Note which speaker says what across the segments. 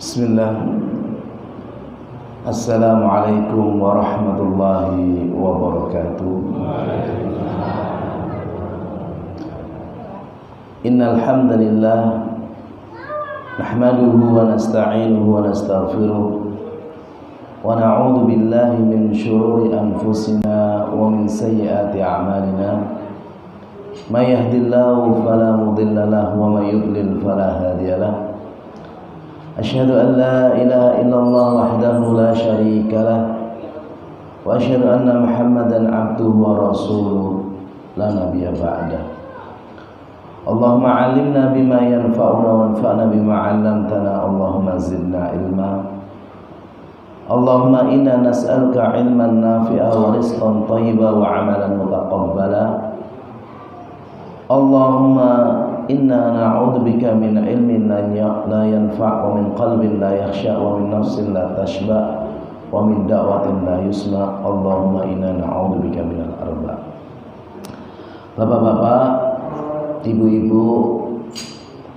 Speaker 1: Bismillah. Assalamualaikum warahmatullahi wabarakatuh. Innal hamdalillah nahmaduhu wa nasta'inuhu wa nastaghfiruh wa na'udzu billahi min shururi anfusina wa min sayyiati a'malina. May yahdihillahu fala mudilla lahu wa may yudlil fala hadiya lahu. Asyhadu an la ilaha illallah wahdahu la syarika lah wa asyhadu anna Muhammadan abduhu wa rasuluh la nabiyya ba'dah. Allahumma 'allimna bima yanfa'una wanfa'na bima 'allamtana. Allahumma zidna ilma. Allahumma inna nas'aluka 'ilman nafi'a wa rizqan thayyiban wa 'amalan mutaqabbala. Allahumma inna na'udzubika min ilmin la yanfa' wa min qalbin la yakhsha wa min nafsin la tashba' wa min da'watin la yusma'. Allahumma inna na'udzubika minal arba'. Bapak-bapak, ibu-ibu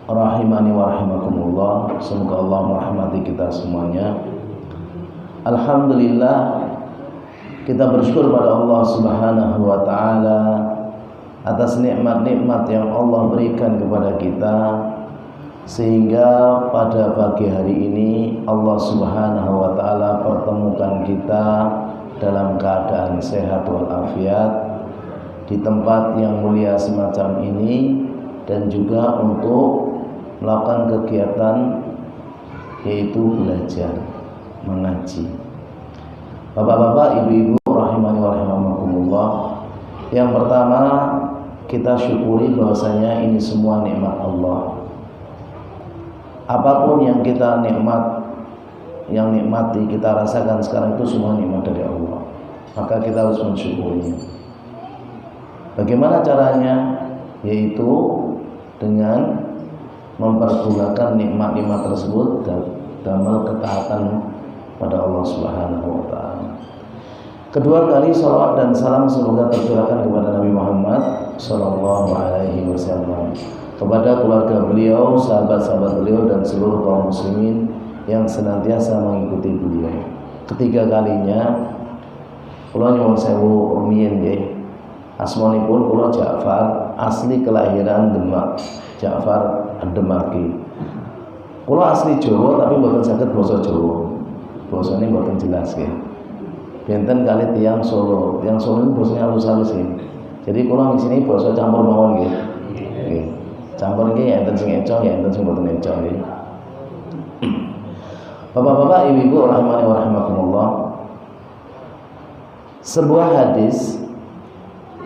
Speaker 1: rahimani wa rahimakumullah, semoga Allah merahmati kita semuanya. Alhamdulillah, kita bersyukur pada Allah Subhanahu wa taala atas nikmat-nikmat yang Allah berikan kepada kita, sehingga pada pagi hari ini Allah Subhanahu wa taala pertemukan kita dalam keadaan sehat walafiat di tempat yang mulia semacam ini, dan juga untuk melakukan kegiatan yaitu belajar mengaji. Bapak-bapak, ibu-ibu rahimani wa rahimakumullah, yang pertama kita syukuri bahwasanya ini semua nikmat Allah. Apapun yang kita nikmati, kita rasakan sekarang itu semua nikmat dari Allah. Maka kita harus mensyukurinya. Bagaimana caranya? Yaitu dengan mempergunakan nikmat-nikmat tersebut dalam ketaatan pada Allah Subhanahu wa taala. Kedua kali salawat dan salam semoga tercurahkan kepada Nabi Muhammad sallallahu alaihi wasallam, kepada keluarga beliau, sahabat-sahabat beliau, dan seluruh kaum muslimin yang senantiasa mengikuti beliau. Ketiga kalinya kula nyuwun sewu rumiyin nggih. Asmanipun kula Ja'far, asli kelahiran Demak, Ja'far Demaki. Kula asli Jawa tapi mboten saged basa Jawa. Basane mboten jelas nggih. Benten kali tiang Solo. Tiang Solo ini bosnya halus-halus ya. Jadi kalau di sini basa campur mawon nggih. Nggih. Campur nggih enten sing eco, ya enten sing mboten eco nggih. Bapak-bapak, ibu-ibu rahimani wa rahimakumullah. Sebuah hadis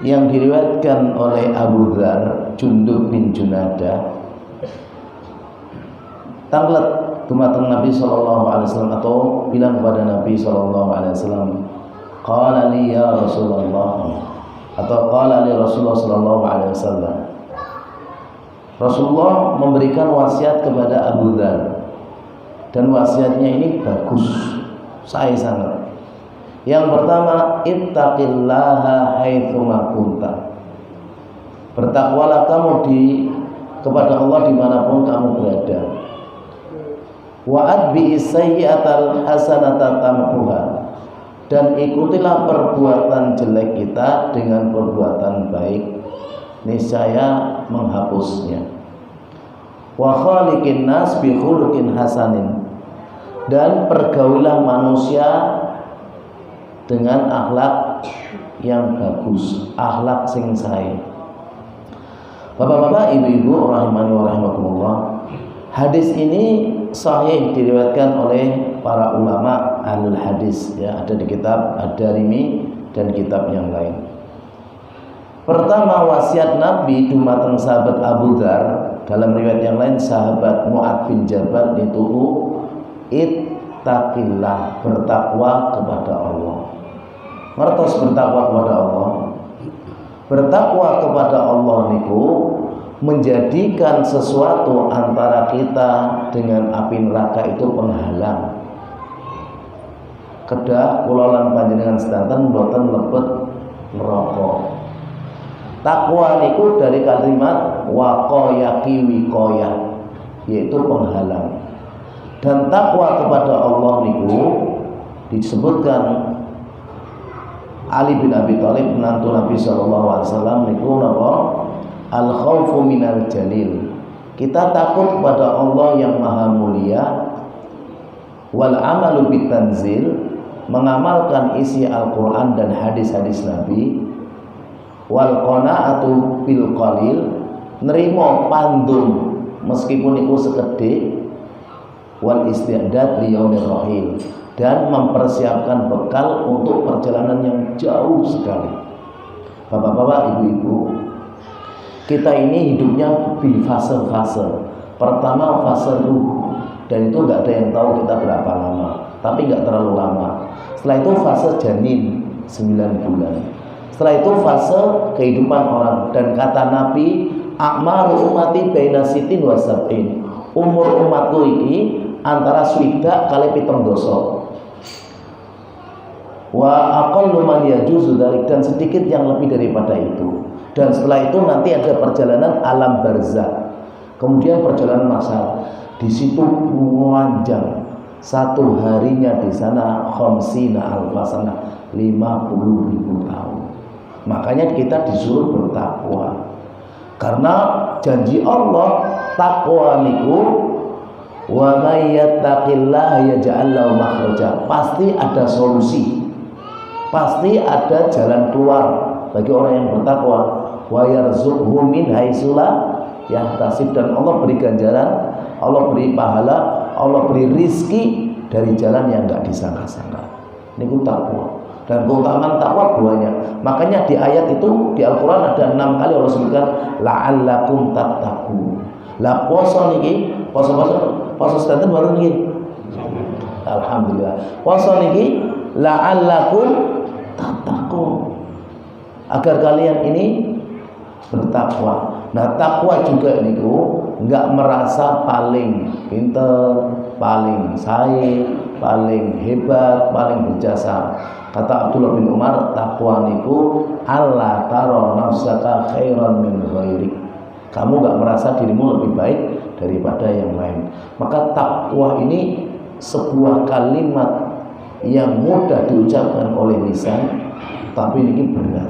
Speaker 1: yang diriwayatkan oleh Abu Dzar, Jundub bin Junadah, tanglet dumateng Nabi sallallahu alaihi wasallam, atau bilang kepada Nabi sallallahu alaihi wasallam, qala li ya Rasulullah, atau qala li Rasulullah sallallahu alaihi wasallam. Rasulullah memberikan wasiat kepada Abu Dzar, dan wasiatnya ini bagus, saya sangat. Yang pertama, ittaqillaha haitsu ma kunta. Bertakwalah kamu kepada Allah dimanapun kamu berada. Wa atbi'is sayyi'atal hasanata tamhuha. Dan ikutilah perbuatan jelek kita dengan perbuatan baik, niscaya menghapusnya. Wa khaliqin nas bi khuluqin hasanin. Dan pergaulilah manusia dengan akhlak yang bagus, akhlak sing sae. Bapak-bapak, ibu-ibu rahimani wa rahimakumullah, hadis ini sahih diriwayatkan oleh para ulama ahlul hadis, ya, ada di kitab Ad-Darimi dan kitab yang lain. Pertama, wasiat Nabi dumateng sahabat Abu Dzar, dalam riwayat yang lain sahabat Mu'ad bin Jabal, itu ittaqillah, bertakwa kepada Allah. Ngertos bertakwa kepada Allah. Bertakwa kepada Allah niku menjadikan sesuatu antara kita dengan api neraka itu penghalang. Kedah kula lan panjenengan sedanten mboten lebet neraka. Takwa niku dari kalimat waqayaki wiqayah, yaitu penghalang. Dan takwa kepada Allah niku disebutkan Ali bin Abi Thalib menantu Nabi sallallahu alaihi wasallam niku napa? Al khaufu minal jalil. Kita takut kepada Allah yang maha mulia. Wal amalu bitanzil, mengamalkan isi Al-Qur'an dan hadis-hadis Nabi. Wal qanaatu bil qalil, nerimo pandum meskipun itu sekedhik. Wal isti'dad li yaumir rahil, dan mempersiapkan bekal untuk perjalanan yang jauh sekali. Bapak-bapak, ibu-ibu, kita ini hidupnya di fase-fase. Pertama fase ruh, dan itu nggak ada yang tahu kita berapa lama, tapi nggak terlalu lama. Setelah itu fase janin 9 bulan. Setelah itu fase kehidupan orang, dan kata Nabi, a'maru ummati baina sitin wa sab'in. Umur umatku ini antara swidak kali 7 doso. Wa aqallu man yajuzu dzalik, dan sedikit yang lebih daripada itu. Dan setelah itu nanti ada perjalanan alam barzakh. Kemudian perjalanan masal. Di situ panjang. Satu harinya di sana khamsina alfasana, 50.000 tahun. Makanya kita disuruh bertakwa. Karena janji Allah, takwa niku wa may yattaqillaha yaj'al lahu makhraja. Pasti ada solusi. Pasti ada jalan keluar bagi orang yang bertakwa. Wa yarzuqhu min haitsu la yahtasib, dan Allah beri ganjaran, Allah beri pahala, Allah beri rizki dari jalan yang enggak disangka-sangka. Niku takwa. Dan keutamaan takwa banyak. Makanya di ayat itu di Al-Qur'an ada 6 kali Allah sebutkan la'allakum tattaqun. Lah poso niki, poso sedanten baru niki. Alhamdulillah. Poso niki la'allakum tattaqun, agar kalian ini bertakwa. Nah, takwa juga niku enggak merasa paling pinter, paling sae, paling hebat, paling berjasa. Kata Abdullah bin Umar, takwa niku Allah taro nafsaka khairan min ghairik. Kamu enggak merasa dirimu lebih baik daripada yang lain. Maka takwa ini sebuah kalimat yang mudah diucapkan oleh lisan, tapi ini benar.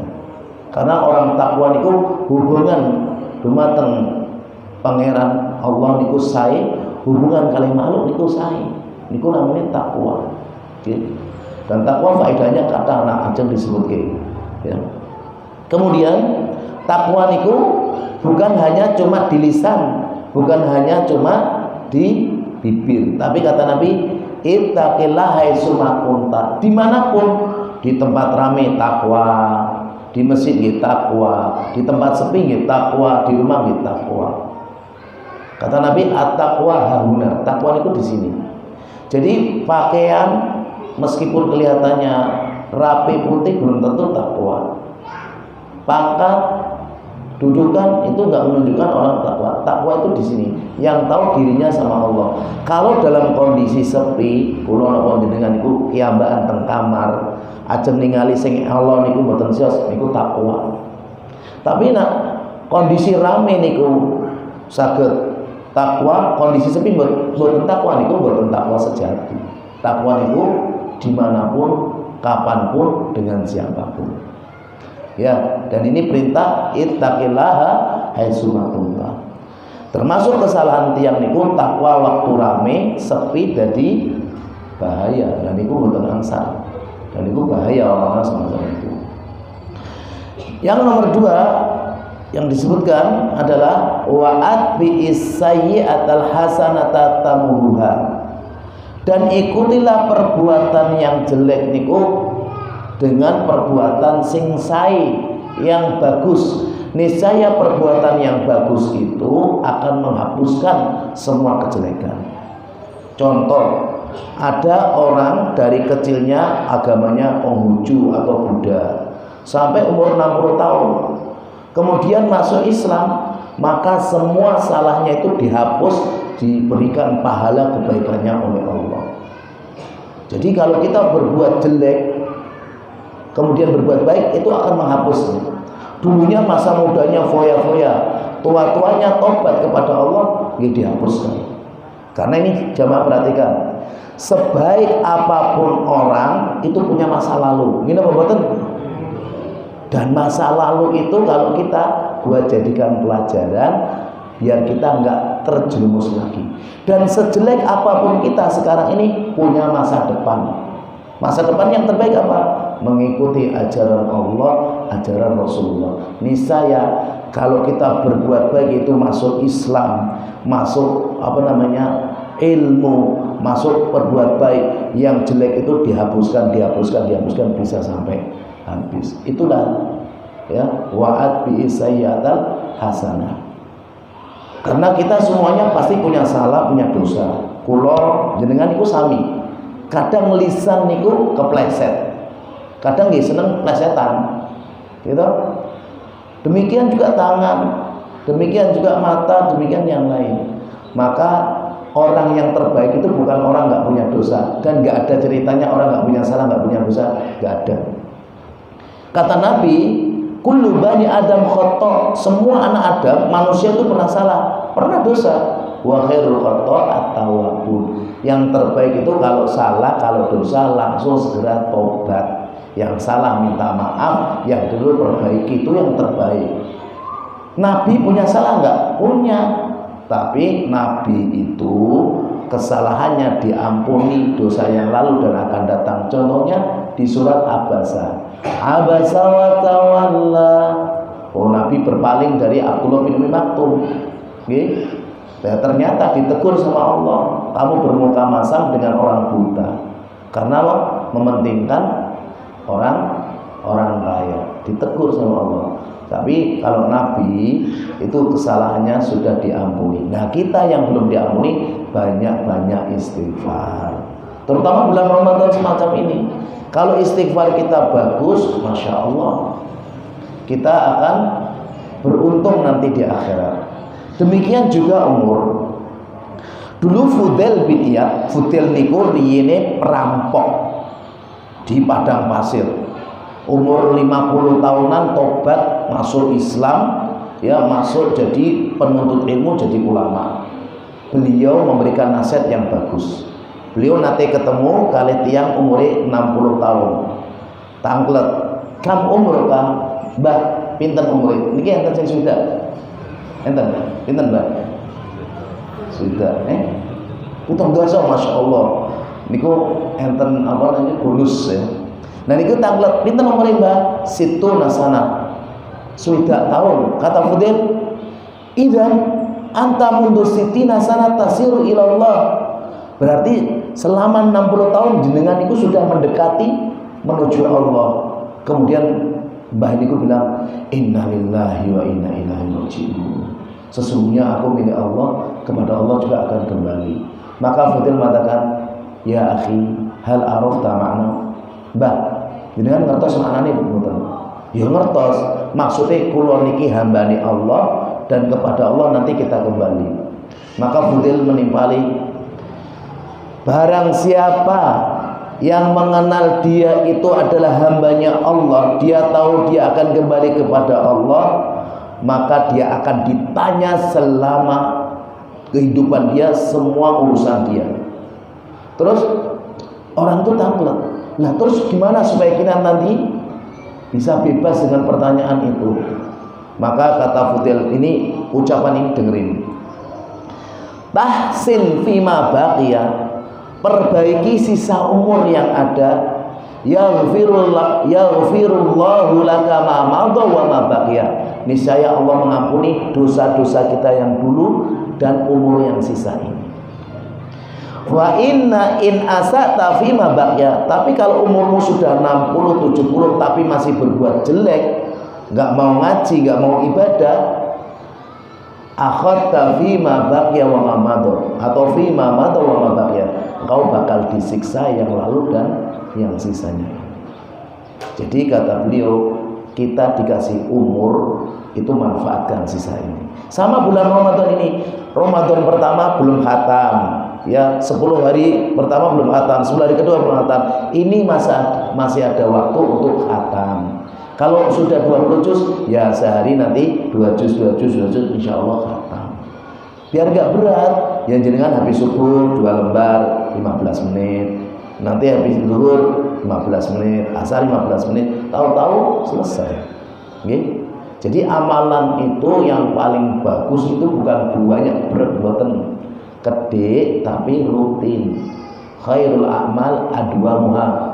Speaker 1: Karena orang takwa niku hubungan dumateng pangeran Allah niku sae, hubungan kali makhluk niku sae. Niku namanya takwa. Dan takwa faedahnya kata anak ajeng disebutke. Ya. Kemudian takwa niku bukan hanya cuma di lisan, bukan hanya cuma di bibir, tapi kata Nabi, ittaqillah haitsu ma kunta. Dimanapun, di tempat ramai takwa, di masjid nggih takwa, di tempat sepi nggih takwa, di rumah nggih takwa. Kata Nabi, at-taqwa hahuna. Takwa itu di sini. Jadi pakaian meskipun kelihatannya rapi putih belum tentu takwa. Pangkat, dudukan itu enggak menunjukkan orang takwa. Takwa itu di sini, yang tahu dirinya sama Allah. Kalau dalam kondisi sepi, kula napa jenengan niku kiambaan teng kamar, ajeng ningali sing Allah niku mboten sios, niku takwa. Tapi nak kondisi rame niku saged takwa, kondisi sepi mboten takwa niku mboten takwa sejati. Takwa niku dimanapun, kapanpun, dengan siapapun. Ya, dan ini perintah ittaqillaha haitsu ma kunta. Termasuk kesalahan tiang niku takwa waktu rame, sepi jadi bahaya. Dan niku mboten angsal. Dan niku bahaya orang-orang semacam itu. Yang nomor 2 yang disebutkan adalah wa'at bi sayyi'atal hasanata tamuha. Dan ikutilah perbuatan yang jelek niku dengan perbuatan sing sae yang bagus. Niscaya perbuatan yang bagus itu akan menghapuskan semua kejelekan. Contoh, ada orang dari kecilnya agamanya Konghucu atau Buddha sampai umur 60 tahun. Kemudian masuk Islam, maka semua salahnya itu dihapus, diberikan pahala kebaikannya oleh Allah. Jadi kalau kita berbuat jelek kemudian berbuat baik, itu akan menghapusnya. Dulunya masa mudanya foya-foya, tua-tuanya tobat kepada Allah, ya dihapuskan. Karena ini jamaah perhatikan, sebaik apapun orang itu punya masa lalu. Ini apa betul? Dan masa lalu itu kalau kita buat jadikan pelajaran biar kita nggak terjerumus lagi. Dan sejelek apapun kita sekarang ini punya masa depan. Masa depan yang terbaik apa? Mengikuti ajaran Allah, ajaran Rasulullah. Niscaya kalau kita berbuat baik itu masuk Islam, masuk ilmu, masuk berbuat baik. Yang jelek itu dihapuskan bisa sampai habis. Itulah ya, wa'ad bi sayyatal hasanah. Karena kita semuanya pasti punya salah, punya dosa. Kulo jenengan niku sami. Kadang lisan niku kepleset. Kadang nggih seneng plesetan. Gitu. Demikian juga tangan, demikian juga mata, demikian yang lain. Maka orang yang terbaik itu bukan orang nggak punya dosa, dan nggak ada ceritanya orang nggak punya salah, nggak punya dosa, nggak ada. Kata Nabi, kullu bani Adam khata', semua anak Adam manusia itu pernah salah, pernah dosa. Wa khairul khata' at-tawwabun. Yang terbaik itu kalau salah, kalau dosa langsung segera tobat. Yang salah minta maaf, yang dulu perbaiki, itu yang terbaik. Nabi punya salah nggak? Punya. Tapi Nabi itu kesalahannya diampuni, dosa yang lalu dan akan datang. Contohnya di surat Abasa. Abasa wa tawalla. Oh, Nabi berpaling dari Abdullah bin Umi Maktum. Okay? Ya, ternyata ditegur sama Allah. Kamu bermuka masam dengan orang buta. Karena mementingkan orang kaya. Ditegur sama Allah. Tapi kalau Nabi itu kesalahannya sudah diampuni. Nah, kita yang belum diampuni banyak-banyak istighfar. Terutama bulan Ramadan semacam ini. Kalau istighfar kita bagus, Masya Allah, kita akan beruntung nanti di akhirat. Demikian juga umur. Dulu Fudail bin Iyad, Fudail niku riyene perampok di padang pasir. Umur 50 tahunan tobat, masuk Islam, ya masuk jadi penuntut ilmu, jadi ulama. Beliau memberikan nasihat yang bagus. Beliau nanti ketemu kali tiang umurnya 60 tahun. Tangklet, kam umur kah? Mbah, pinten umurnya? Niki enten sing sudah. Enten, pinten Mbah? Sudah, Utang dosa, Masya Allah. Niku enten bonus ya. Nah niku tanglet, pinten umurnya Mbah? Situ nasana. Sudah tahun. Kata Fudail, idan anta mundu sitina sana tasiru ilallah. Berarti selama 60 tahun jenengan itu sudah mendekati menuju Allah. Kemudian Mbah niku bilang, innalillahi wa inna ilaihi raji'un. Sesungguhnya aku milik Allah, kepada Allah juga akan kembali. Maka Fudail mengatakan, ya akhi, hal arafta ma'na? Mbah, jenengan ngertos maknane mboten? Ya ngertos. Maksudnya kula niki hambane Allah dan kepada Allah nanti kita kembali. Maka Fudail menimpali, barang siapa yang mengenal dia itu adalah hambanya Allah, dia tahu dia akan kembali kepada Allah, maka dia akan ditanya selama kehidupan dia semua urusan dia. Terus orang itu takut. Nah terus gimana supaya kita nanti bisa bebas dengan pertanyaan itu? Maka kata Fudail, ini ucapan ini dengerin. Tahsin fima baqiya, perbaiki sisa umur yang ada. Yaghfirullahu laka ma madha wa ma baqiya. Niscaya Allah mengampuni dosa-dosa kita yang dulu dan umur yang sisa ini. Wa inna in asata fima baqiya. Tapi kalau umurmu sudah 60, 70 tapi masih berbuat jelek, enggak mau ngaji, enggak mau ibadah, akhadta fima baqiya wa ma madha, atau fima madha wa ma baqiya, engkau bakal disiksa yang lalu dan yang sisanya. Jadi kata beliau, kita dikasih umur itu manfaatkan sisa ini. Sama bulan Ramadan ini. Ramadan pertama belum khatam, ya 10 hari pertama belum khatam, 10 hari kedua belum khatam. Ini masih ada waktu untuk khatam. Kalau sudah 20 juz, ya sehari nanti 2 juz insya Allah khatam. Biar gak berat. yang jenengan habis subuh 2 lembar 15 menit, nanti habis zuhur 15 menit, asar 15 menit, tahu-tahu selesai. Okay? Jadi amalan itu yang paling bagus itu bukan banyak berbuatan gede tapi rutin. Khairul a'mal adwamuha.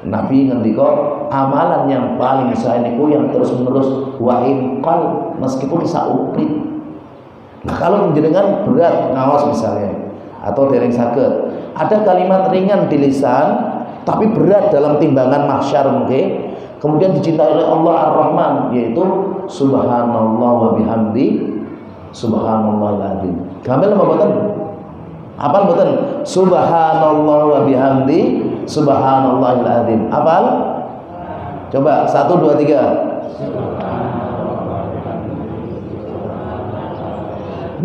Speaker 1: Nabi ngendika amalan yang paling sae niku yang terus-menerus wa in qal, meskipun sauprit. Nah, kalau jenengan berat ngawas misalnya atau dereng saged, ada kalimat ringan di lisan tapi berat dalam timbangan mahsyar mungkin, kemudian dicintai oleh Allah Ar-Rahman, yaitu subhanallah wa bihamdi subhanallahil azim. Gamel apa mboten? Apal mboten? Subhanallah wa bihamdi subhanallahil azim. Apal? Coba 1 2 3.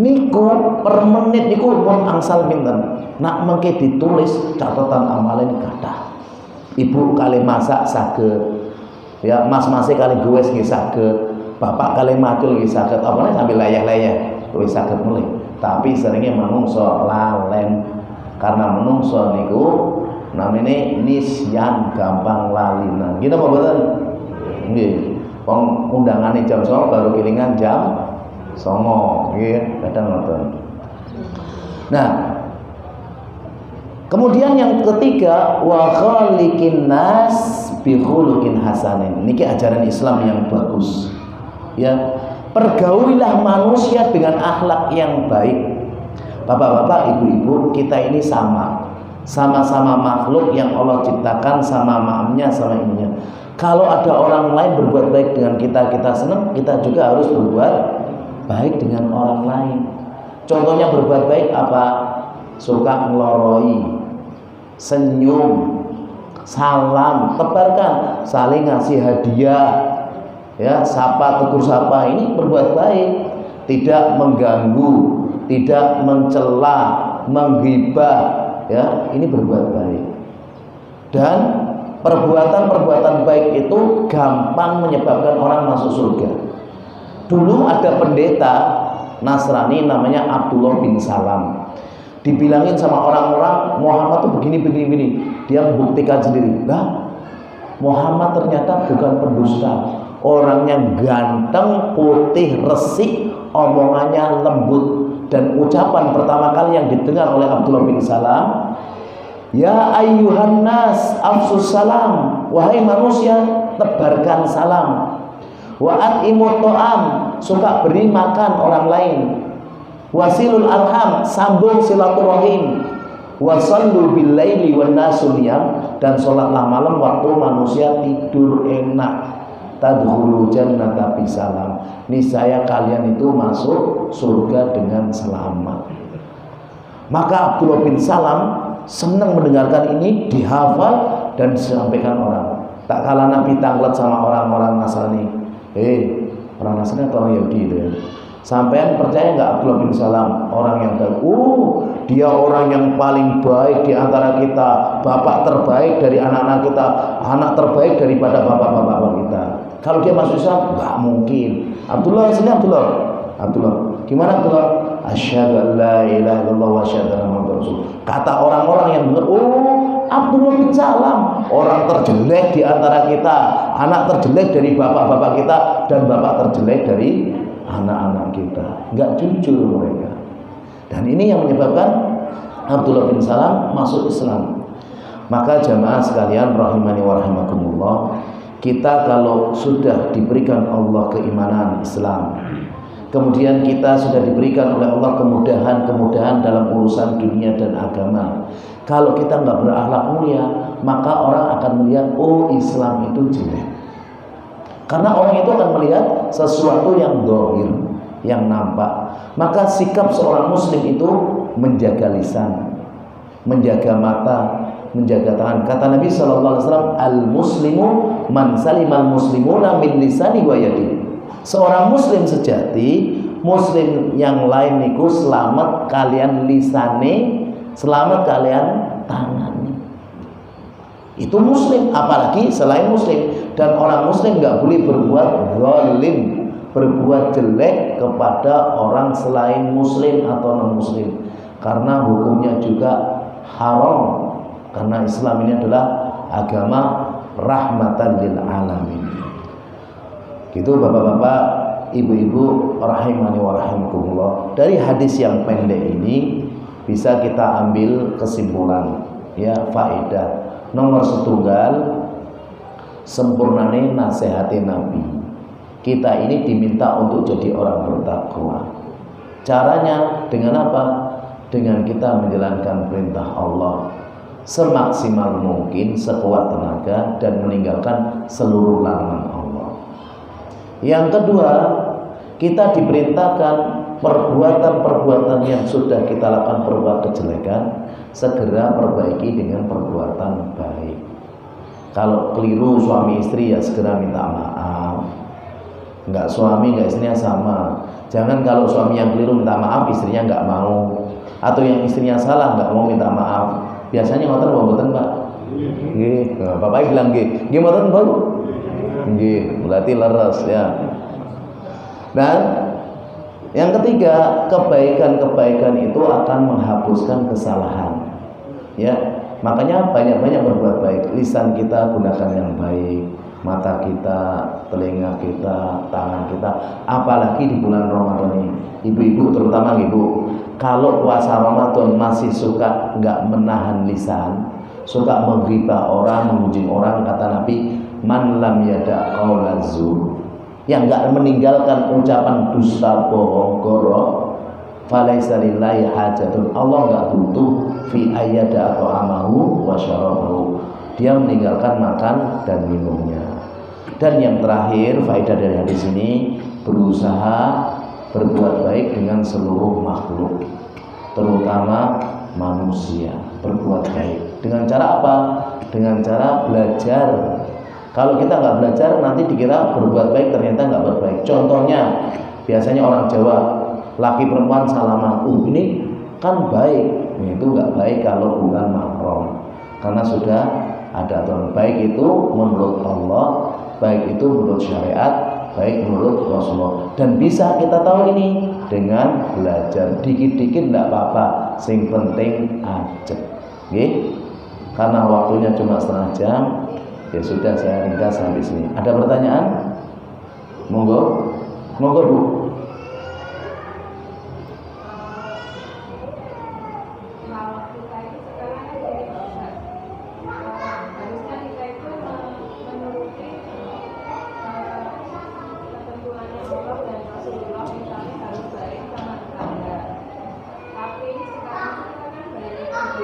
Speaker 1: Niku per menit niku pun angsal pinten. Nak mengke ditulis catatan amalan kathah. Ibu kali masak saged. Ya, mas-mase kali goes nggih saged. Bapak kali macul nggih saged. Apane sambil layah-layah wis saged mulih. Tapi seringnya menungso lalen. Karena menungso niku namanya nisyan, gampang lali. Nah, gitu apa betul? Nggih. Wong undangane jam 09.00 baru kilingan jam 09.00, nggih, kadang ngoten. Nah, kemudian yang ketiga, wa khaliqin nas bi khuluqin hasanin. Niki ajaran Islam yang bagus. Ya, pergaulilah manusia dengan akhlak yang baik. Bapak-bapak, ibu-ibu, kita ini sama-sama makhluk yang Allah ciptakan, sama maamnya, sama ininya. Kalau ada orang lain berbuat baik dengan kita, kita senang, kita juga harus berbuat baik dengan orang lain. Contohnya berbuat baik apa? Suka ngeloroi, senyum, salam, tebarkan, saling ngasih hadiah, ya, sapa, tegur sapa, ini berbuat baik. Tidak mengganggu, tidak mencela, menghibah, ya, ini berbuat baik. Dan perbuatan-perbuatan baik itu gampang menyebabkan orang masuk surga. Dulu ada pendeta Nasrani namanya Abdullah bin Salam. Dibilangin sama orang-orang Muhammad tuh begini. Dia membuktikan sendiri. Nah, Muhammad ternyata bukan pendusta. Orangnya ganteng, putih, resik, omongannya lembut. Dan ucapan pertama kali yang didengar oleh Abdullah bin Salam, ya ayyuhan nas afsus salam, wahai manusia tebarkan salam. Wa at'imut ta'am, suka beri makan orang lain. Wasilul arham, sambung silaturahim. Wasallu bil laili wan nasu niyam, dan salatlah malam waktu manusia tidur enak. Tadkhulu jannata bisalam, niscaya kalian itu masuk surga dengan selamat. Maka Abdullah bin Salam senang mendengarkan ini, dihafal dan disampaikan orang. Tak kalah Nabi tanglet sama orang-orang Nasrani. Orang Nasrani atau orang Yahudi itu ya. Sampean percaya nggak Abdullah bin Salam orang yang baik? Dia orang yang paling baik di antara kita, bapak terbaik dari anak-anak kita, anak terbaik daripada bapak-bapak kita. Kalau dia masuk Islam, nggak mungkin. Abdullah, sini Abdullah. Gimana Abdullah? Asyhadu an la ilaha illallah wa asyhadu anna Muhammadar Rasul. Kata orang-orang yang benar, Abdullah bin Salam, orang terjelek di antara kita, anak terjelek dari bapak-bapak kita, dan bapak terjelek dari anak-anak kita. Nggak jujur mereka. Dan ini yang menyebabkan Abdullah bin Salam masuk Islam. Maka jamaah sekalian rahimani wa rahimakumullah, kita kalau sudah diberikan Allah keimanan Islam, kemudian kita sudah diberikan oleh Allah kemudahan-kemudahan dalam urusan dunia dan agama, kalau kita nggak berakhlak mulia, maka orang akan melihat, Islam itu jelek. Karena orang itu akan melihat sesuatu yang zahir, yang nampak. Maka sikap seorang muslim itu menjaga lisan, menjaga mata, menjaga tangan. Kata Nabi SAW, al-muslimu man salimal muslimuna min lisani wa yadi. Seorang muslim sejati, muslim yang lain niku selamat kalian lisane, selamat kalian tangan. Itu muslim, apalagi selain muslim. Dan orang muslim nggak boleh berbuat zalim, berbuat jelek kepada orang selain muslim atau non muslim. karena hukumnya juga haram, karena Islam ini adalah agama rahmatan lil alamin. Gitu bapak-bapak, ibu-ibu rahimani wa rahimakumullah. Dari hadis yang pendek ini bisa kita ambil kesimpulan, ya, faedah. Nomor setunggal, sempurnane nasihati Nabi. Kita ini diminta untuk jadi orang bertakwa. Caranya dengan apa? Dengan kita menjalankan perintah Allah semaksimal mungkin, sekuat tenaga, dan meninggalkan seluruh larangan Allah. Yang kedua, kita diperintahkan perbuatan-perbuatan yang sudah kita lakukan, perbuatan kejelekan, segera perbaiki dengan perbuatan baik. Kalau keliru suami istri, ya segera minta maaf. Enggak suami enggak istrinya sama. Jangan kalau suami yang keliru minta maaf, istrinya enggak mau. Atau yang istrinya salah enggak mau minta maaf. Biasanya ngoten mboten, Pak. Nggih, Bapak bilang nggih. Nggih mboten, Bu? Nggih, berarti leres ya. Dan yang ketiga, kebaikan-kebaikan itu akan menghapuskan kesalahan. Ya, makanya banyak-banyak berbuat baik. Lisan kita gunakan yang baik, mata kita, telinga kita, tangan kita. Apalagi di bulan Ramadan ini, ibu-ibu terutama ibu, kalau puasa Ramadan masih suka nggak menahan lisan, suka menggibah orang, mengunjing orang, kata Nabi, man lam yada qaulaz zur, yang nggak meninggalkan ucapan dusta, bohong, goro, falaisa lillahi hajatun, Allah nggak butuh fi ayyada atau amahu wa syarabahu, dia meninggalkan makan dan minumnya. Dan yang terakhir, faedah dari hadis ini, berusaha berbuat baik dengan seluruh makhluk, terutama manusia. Berbuat baik dengan cara apa? Dengan cara belajar. Kalau kita nggak belajar, nanti dikira berbuat baik, ternyata nggak berbaik. Contohnya, biasanya orang Jawa, laki perempuan salaman, ini kan baik. Itu nggak baik kalau bukan mahram, karena sudah ada aturan. Baik itu menurut Allah, baik itu menurut syariat, baik menurut Rasulullah. Dan bisa kita tahu ini dengan belajar dikit-dikit, tidak apa-apa, sing penting aja. Oke? Karena waktunya cuma setengah jam, ya sudah, saya ringkas sampai sini. Ada pertanyaan? Monggo, monggo Bu.